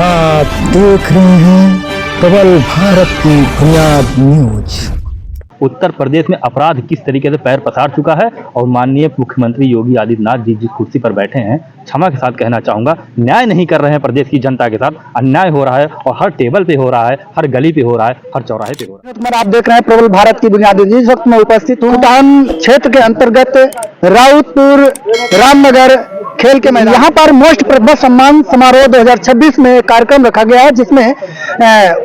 आप देख रहे हैं प्रबल भारत की बुनियाद न्यूज। उत्तर प्रदेश में अपराध किस तरीके से पैर पसार चुका है और माननीय मुख्यमंत्री योगी आदित्यनाथ जी जिस कुर्सी पर बैठे हैं, क्षमा के साथ कहना चाहूंगा, न्याय नहीं कर रहे हैं। प्रदेश की जनता के साथ अन्याय हो रहा है और हर टेबल पे हो रहा है, हर गली पे हो रहा है, हर चौराहे पे हो रहा है। आप देख रहे हैं प्रबल भारत की बुनियादी न्यूज। इस वक्त मैं उपस्थित हूँ टाउन क्षेत्र के अंतर्गत राउतपुर रामनगर खेल के मैदान। यहाँ पर मोस्ट प्रतिभा सम्मान समारोह 2026 में कार्यक्रम रखा गया है, जिसमें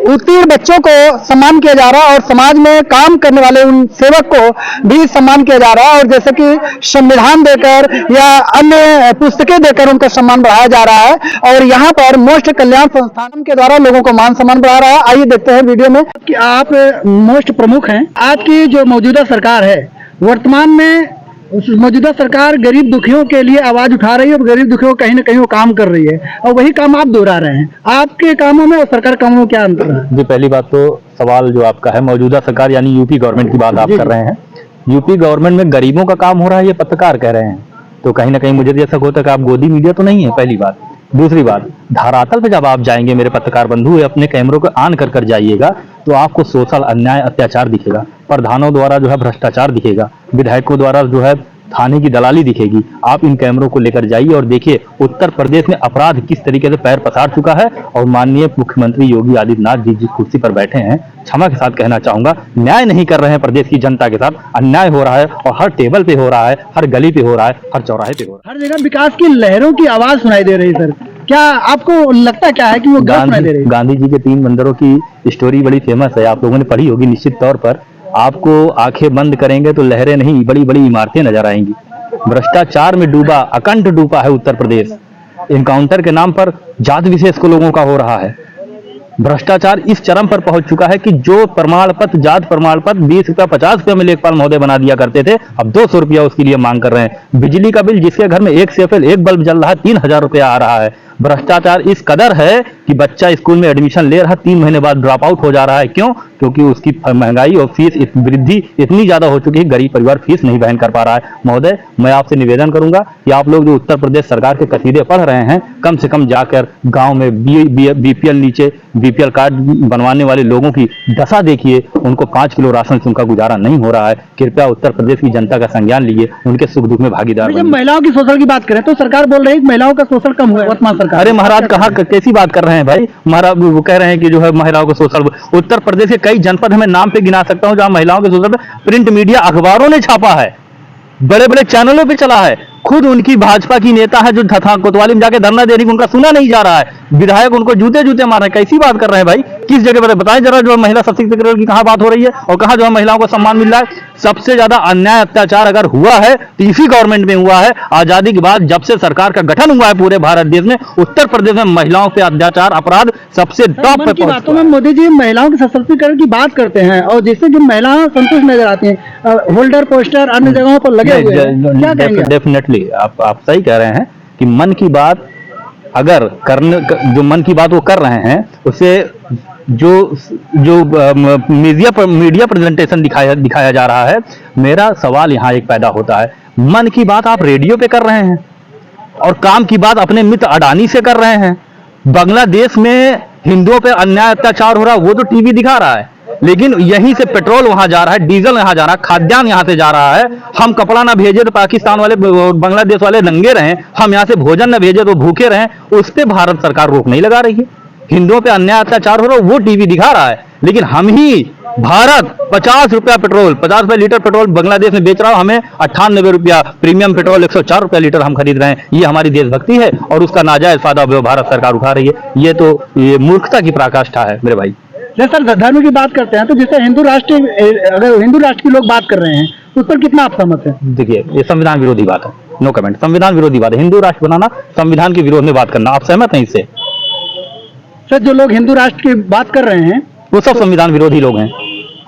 उत्तीर्ण बच्चों को सम्मान किया जा रहा है और समाज में काम करने वाले उन सेवक को भी सम्मान किया जा रहा है। और जैसे कि संविधान देकर या अन्य पुस्तकें देकर उनका सम्मान बढ़ाया जा रहा है और यहाँ पर मोस्ट कल्याण संस्थान के द्वारा लोगों को मान सम्मान बढ़ा रहा है। आइए देखते हैं वीडियो में कि आप मोस्ट प्रमुख हैं। आज की जो मौजूदा सरकार है, वर्तमान में मौजूदा सरकार गरीब दुखियों के लिए आवाज उठा रही है और गरीब दुखियों कहीं ना कहीं वो काम कर रही है और वही काम आप दोहरा रहे हैं। आपके कामों में और सरकार कामों में क्या अंतर है? जी, पहली बात तो सवाल जो आपका है, मौजूदा सरकार यानी यूपी गवर्नमेंट की बात आप कर रहे हैं। यूपी गवर्नमेंट में गरीबों का काम हो रहा है, ये पत्रकार कह रहे हैं, तो कहीं ना कहीं मुझे जैसा होता है कि आप गोदी मीडिया तो नहीं है, पहली बात। दूसरी बात, धरातल पे जब आप जाएंगे मेरे पत्रकार बंधु, अपने कैमरों को ऑन कर जाइएगा तो आपको सोशल अन्याय अत्याचार दिखेगा, प्रधानों द्वारा जो है भ्रष्टाचार दिखेगा, विधायकों द्वारा जो है थाने की दलाली दिखेगी। आप इन कैमरों को लेकर जाइए और देखिए उत्तर प्रदेश में अपराध किस तरीके से पैर पसार चुका है और माननीय मुख्यमंत्री योगी आदित्यनाथ जी जिस कुर्सी पर बैठे हैं, क्षमा के साथ कहना चाहूंगा, न्याय नहीं कर रहे हैं। प्रदेश की जनता के साथ अन्याय हो रहा है और हर टेबल पे हो रहा है, हर गली पे हो रहा है, हर चौराहे पे हो रहा है। हर जगह विकास की लहरों की आवाज सुनाई दे रही है। सर, क्या आपको लगता क्या है कि वो सुनाई दे रही है? गांधी जी के 3 मंदिरों की स्टोरी बड़ी फेमस है, आप लोगों ने पढ़ी होगी निश्चित तौर पर। आपको आंखें बंद करेंगे तो लहरें नहीं, बड़ी बड़ी इमारतें नजर आएंगी। भ्रष्टाचार में डूबा, अकंठ डूबा है उत्तर प्रदेश। इनकाउंटर के नाम पर जात विशेष को लोगों का हो रहा है। भ्रष्टाचार इस चरम पर पहुंच चुका है कि जो प्रमाण पत्र, जात प्रमाण पत्र 20 रुपया 50 रुपया में लेखपाल महोदय बना दिया करते थे, अब 200 रुपया उसके लिए मांग कर रहे हैं। बिजली का बिल, जिसके घर में एक सेफल एक बल्ब जल रहा है, 3000 रुपया आ रहा है। भ्रष्टाचार इस कदर है कि बच्चा स्कूल में एडमिशन ले रहा, 3 महीने बाद ड्रॉप आउट हो जा रहा है। क्यों? क्योंकि उसकी महंगाई और फीस वृद्धि इतनी ज्यादा हो चुकी है, गरीब परिवार फीस नहीं वहन कर पा रहा है। महोदय, मैं आपसे निवेदन करूंगा कि आप लोग जो उत्तर प्रदेश सरकार के कसीदे पढ़ रहे हैं, कम से कम जाकर गांव में बीपीएल नीचे बीपीएल कार्ड बनवाने वाले लोगों की दशा देखिए। उनको 5 किलो राशन से उनका गुजारा नहीं हो रहा है। कृपया उत्तर प्रदेश की जनता का संज्ञान लीजिए, उनके सुख दुख में भागीदार बनिए। जब महिलाओं की शोषण की बात करें तो सरकार बोल रही है कि महिलाओं का शोषण कम हुआ है वर्तमान सरकार। अरे महाराज, कहाँ कैसी बात कर रहे हैं भाई? महाराज वो कह रहे हैं कि जो है महिलाओं का शोषण। उत्तर प्रदेश के कई जनपद हमें नाम पे गिना सकता हूं जहां महिलाओं के शोषण प्रिंट मीडिया अखबारों ने छापा है, बड़े बड़े चैनलों पे चला है। खुद उनकी भाजपा की नेता है जो कोतवाली में जाके धरना दे रही, उनका सुना नहीं जा रहा है। विधायक उनको जूते जूते मार रहे हैं। कैसी बात कर रहे हैं भाई? किस जगह पर बताएं जरा, जो महिला सशक्तिकरण की कहां बात हो रही है और कहां जो है महिलाओं को सम्मान मिल रहा है? सबसे ज्यादा अन्याय अत्याचार अगर हुआ है तो इसी गवर्नमेंट में हुआ है। आजादी के बाद जब से सरकार का गठन हुआ है पूरे भारत देश में, उत्तर प्रदेश में महिलाओं पे अत्याचार अपराध सबसे टॉप पे। बातों में मोदी जी महिलाओं के सशक्तिकरण की बात करते हैं और जिससे कि महिलाएं संतुष्ट नजर आती हैं, होल्डर पोस्टर अन्य जगहों पर लगे हुए हैं। डेफिनेटली आप सही कह रहे हैं कि मन की बात अगर करने, जो मन की बात वो कर रहे हैं, उसे जो मीडिया प्रेजेंटेशन दिखाया जा रहा है। मेरा सवाल यहाँ एक पैदा होता है, मन की बात आप रेडियो पे कर रहे हैं और काम की बात अपने मित्र अडानी से कर रहे हैं। बांग्लादेश में हिंदुओं पे अन्याय अत्याचार हो रहा है, वो तो टीवी दिखा रहा है, लेकिन यहीं से पेट्रोल वहां जा रहा है, डीजल यहां जा रहा है, खाद्यान्न यहां से जा रहा है। हम कपड़ा ना भेजे तो पाकिस्तान वाले बांग्लादेश वाले नंगे रहें, हम यहां से भोजन ना भेजे तो भूखे रहें, उस पे भारत सरकार रोक नहीं लगा रही है। हिंदुओं पे अन्याय अत्याचार हो रहा है, वो टीवी दिखा रहा है, लेकिन हम ही भारत 50 रुपया पेट्रोल, 50 रुपया लीटर पेट्रोल बांग्लादेश में बेच रहा है, हमें 98 रुपया प्रीमियम पेट्रोल 104 रुपया लीटर हम खरीद रहे हैं। ये हमारी देशभक्ति है और उसका नाजायज फायदा भारत सरकार उठा रही है। ये मूर्खता की पराकाष्ठा है मेरे भाई। सर, धर्म की बात करते हैं तो जैसे अगर हिंदू राष्ट्र की लोग बात कर रहे हैं तो उस पर कितना आप सहमत हैं? देखिए, ये संविधान विरोधी बात है, नो कमेंट। संविधान विरोधी बात है, हिंदू राष्ट्र बनाना, संविधान के विरोध में बात करना। आप सहमत हैं इससे? सर, जो लोग हिंदू राष्ट्र की बात कर रहे हैं वो सब संविधान विरोधी लोग हैं।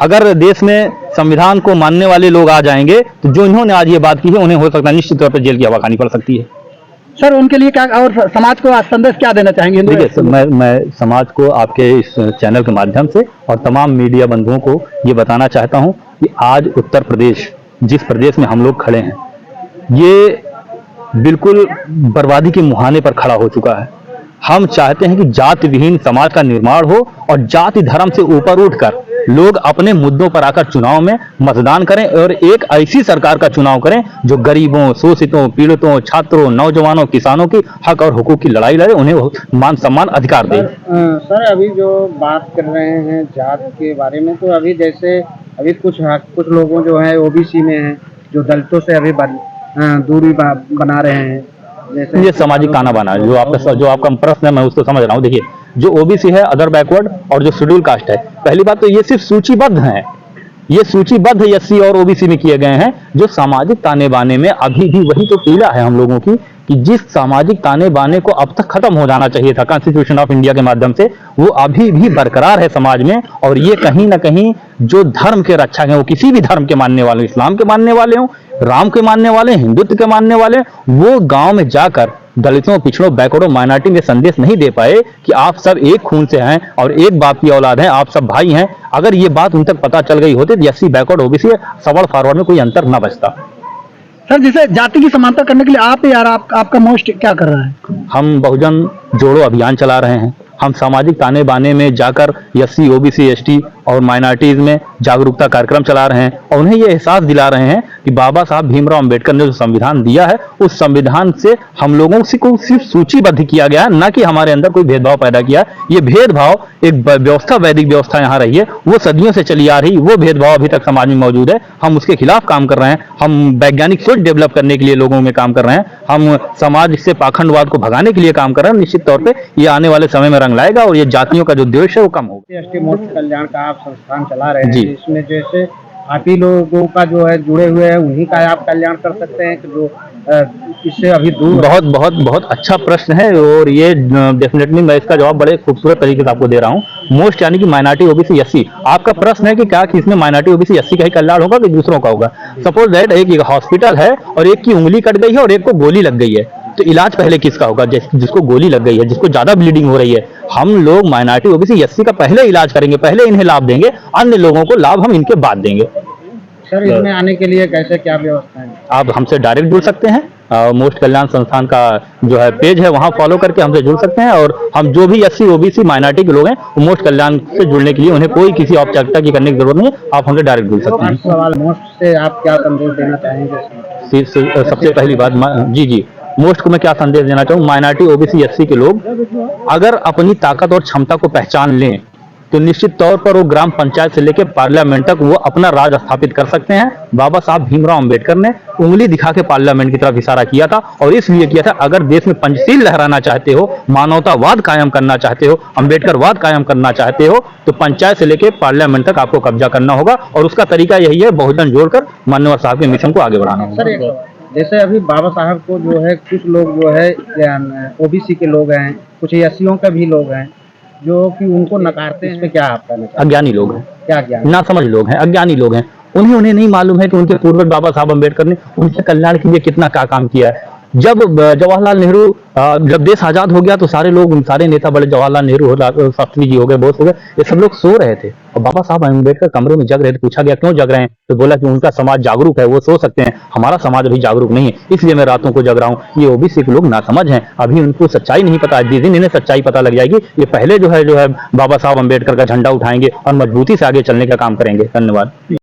अगर देश में संविधान को मानने वाले लोग आ जाएंगे तो जो इन्होंने आज ये बात की है, उन्हें हो सकता है निश्चित तौर पर जेल की हवा खानी पड़ सकती है। सर, उनके लिए क्या और समाज को संदेश क्या देना चाहेंगे? देखिए, मैं समाज को आपके इस चैनल के माध्यम से और तमाम मीडिया बंधुओं को ये बताना चाहता हूं कि आज उत्तर प्रदेश, जिस प्रदेश में हम लोग खड़े हैं, ये बिल्कुल बर्बादी के मुहाने पर खड़ा हो चुका है। हम चाहते हैं कि जाति विहीन समाज का निर्माण हो और जाति धर्म से ऊपर उठकर लोग अपने मुद्दों पर आकर चुनाव में मतदान करें और एक ऐसी सरकार का चुनाव करें जो गरीबों, शोषितों, पीड़ितों, छात्रों, नौजवानों, किसानों की हक और हुकूक की लड़ाई लड़े, उन्हें मान सम्मान अधिकार दे। सर अभी जो बात कर रहे हैं जात के बारे में, तो अभी जैसे अभी कुछ लोगों जो है ओबीसी में हैं, जो दलितों से अभी दूरी बना रहे हैं, जैसे ये सामाजिक ताना बाना जो आपका प्रश्न है, मैं उसको समझ रहा हूँ। देखिए, जो ओबीसी है, अदर बैकवर्ड, और जो शेड्यूल कास्ट है, पहली बात तो ये सिर्फ सूचीबद्ध हैं, ये सूचीबद्ध एससी और ओबीसी में किए गए हैं। जो सामाजिक ताने बाने में अभी भी वही तो पीड़ा है हम लोगों की, कि जिस सामाजिक ताने बाने को अब तक खत्म हो जाना चाहिए था कॉन्स्टिट्यूशन ऑफ इंडिया के माध्यम से, वो अभी भी बरकरार है समाज में। और ये कहीं ना कहीं जो धर्म के रक्षक हैं, वो किसी भी धर्म के मानने वाले, इस्लाम के मानने वाले हों, राम के मानने वाले, हिंदुत्व के मानने वाले, वो गांव में जाकर दलितों, पिछड़ों, बैकवर्डों, माइनॉरिटी में संदेश नहीं दे पाए कि आप सब एक खून से हैं और एक बाप की औलाद हैं, आप सब भाई हैं। अगर ये बात उन तक पता चल गई होती तो SC, backward, OBC, forward forward में कोई अंतर न बचता। सर जैसे जाति की समानता करने के लिए आपका मोस्ट क्या कर रहा है? हम बहुजन जोड़ो अभियान चला रहे हैं। हम सामाजिक ताने बाने में जाकर एससी, ओबीसी, एसटी और माइनॉरिटीज में जागरूकता कार्यक्रम चला रहे हैं और उन्हें यह एहसास दिला रहे हैं कि बाबा साहब भीमराव अंबेडकर ने जो संविधान दिया है, उस संविधान से हम लोगों को सिर्फ सूचीबद्ध किया गया है, न कि हमारे अंदर कोई भेदभाव पैदा किया है। ये भेदभाव एक व्यवस्था, वैदिक व्यवस्था यहाँ रही है, वो सदियों से चली आ रही, वो भेदभाव अभी तक समाज में मौजूद है। हम उसके खिलाफ काम कर रहे हैं। हम वैज्ञानिक सोच डेवलप करने के लिए लोगों में काम कर रहे हैं। हम समाज से पाखंडवाद को भगाने के लिए काम कर रहे हैं। निश्चित तौर पर ये आने वाले समय में रंग लाएगा और ये जातियों का जो द्वेष है वो कम होगा। एसटी मोर्चा कल्याण का आप संस्थान चला रहे जी। हैं, इसमें जैसे आप ही लोगों का जो है जुड़े हुए हैं, उन्हीं का आप कल्याण कर सकते हैं कि जो इससे अभी दूर। बहुत बहुत बहुत अच्छा प्रश्न है और ये डेफिनेटली मैं इसका जवाब बड़े खूबसूरत तरीके से आपको दे रहा हूँ। मोस्ट यानी कि माइनॉरिटी, ओबीसी, एससी। आपका प्रश्न है कि क्या कि इसमें माइनॉरिटी, ओबीसी, एससी का ही कल्याण होगा कि दूसरों का होगा? सपोज दैट एक हॉस्पिटल है और एक की उंगली कट गई है और एक को गोली लग गई है, तो इलाज पहले किसका होगा? जिसको गोली लग गई है, जिसको ज्यादा ब्लीडिंग हो रही है। हम लोग माइनॉरिटी, ओबीसी, एससी का पहले इलाज करेंगे, पहले इन्हें लाभ देंगे, अन्य लोगों को लाभ हम इनके बाद देंगे। सर इसमें आने के लिए कैसे क्या व्यवस्था है? आप हमसे डायरेक्ट जुड़ सकते हैं। मोस्ट कल्याण संस्थान का जो है पेज है, वहां फॉलो करके हमसे जुड़ सकते हैं। और हम जो भी एससी, ओबीसी, माइनॉरिटी के लोग हैं, वो मोस्ट कल्याण से जुड़ने के लिए उन्हें कोई किसी औपचारिकता की करने की जरूरत नहीं है। आप हमसे डायरेक्ट जुड़ सकते हैं। सवाल मोस्ट से आप क्या संदेश देना चाहेंगे? सबसे पहली बात, जी मोस्ट को मैं क्या संदेश देना चाहूँ, माइनॉरिटी, ओबीसी, एससी के लोग अगर अपनी ताकत और क्षमता को पहचान लें तो निश्चित तौर पर वो ग्राम पंचायत से लेकर पार्लियामेंट तक वो अपना राज स्थापित कर सकते हैं। बाबा साहब भीमराव अंबेडकर ने उंगली दिखा के पार्लियामेंट की तरफ इशारा किया था और इसलिए किया था, अगर देश में पंचशील लहराना चाहते हो, मानवतावाद कायम करना चाहते हो, अंबेडकरवाद कायम करना चाहते हो, तो पंचायत से लेकर पार्लियामेंट तक आपको कब्जा करना होगा और उसका तरीका यही है, बहुजन जोड़कर मान्यवर साहब के मिशन को आगे बढ़ाना होगा। जैसे अभी बाबा साहब को जो है कुछ लोग जो है ओबीसी के लोग हैं, कुछ एससीओं के भी लोग हैं जो कि उनको नकारते हैं, इसमें क्या आप कहना चाहते हैं? अज्ञानी लोग हैं, क्या ज्ञान? ना समझ लोग हैं, अज्ञानी लोग हैं। उन्हें नहीं मालूम है कि उनके पूर्वज बाबा साहब अम्बेडकर ने उनके कल्याण के लिए कितना क्या काम किया है। जब जवाहरलाल नेहरू, जब देश आजाद हो गया तो सारे लोग, सारे नेता, बड़े जवाहरलाल नेहरू, शास्त्री जी हो गए, बोस हो गए, ये सब लोग सो रहे थे और बाबा साहब अम्बेडकर कमरे में जग रहे थे। पूछा गया क्यों जग रहे हैं, तो बोला कि उनका समाज जागरूक है, वो सो सकते हैं, हमारा समाज अभी जागरूक नहीं है, इसलिए मैं रातों को जग रहा हूँ। ये ओबीसी के लोग ना समझ हैं, अभी उनको सच्चाई नहीं पता। जिस दिन इन्हें सच्चाई पता लग जाएगी, ये पहले जो है बाबा साहब अम्बेडकर का झंडा उठाएंगे और मजबूती से आगे चलने का काम करेंगे। धन्यवाद।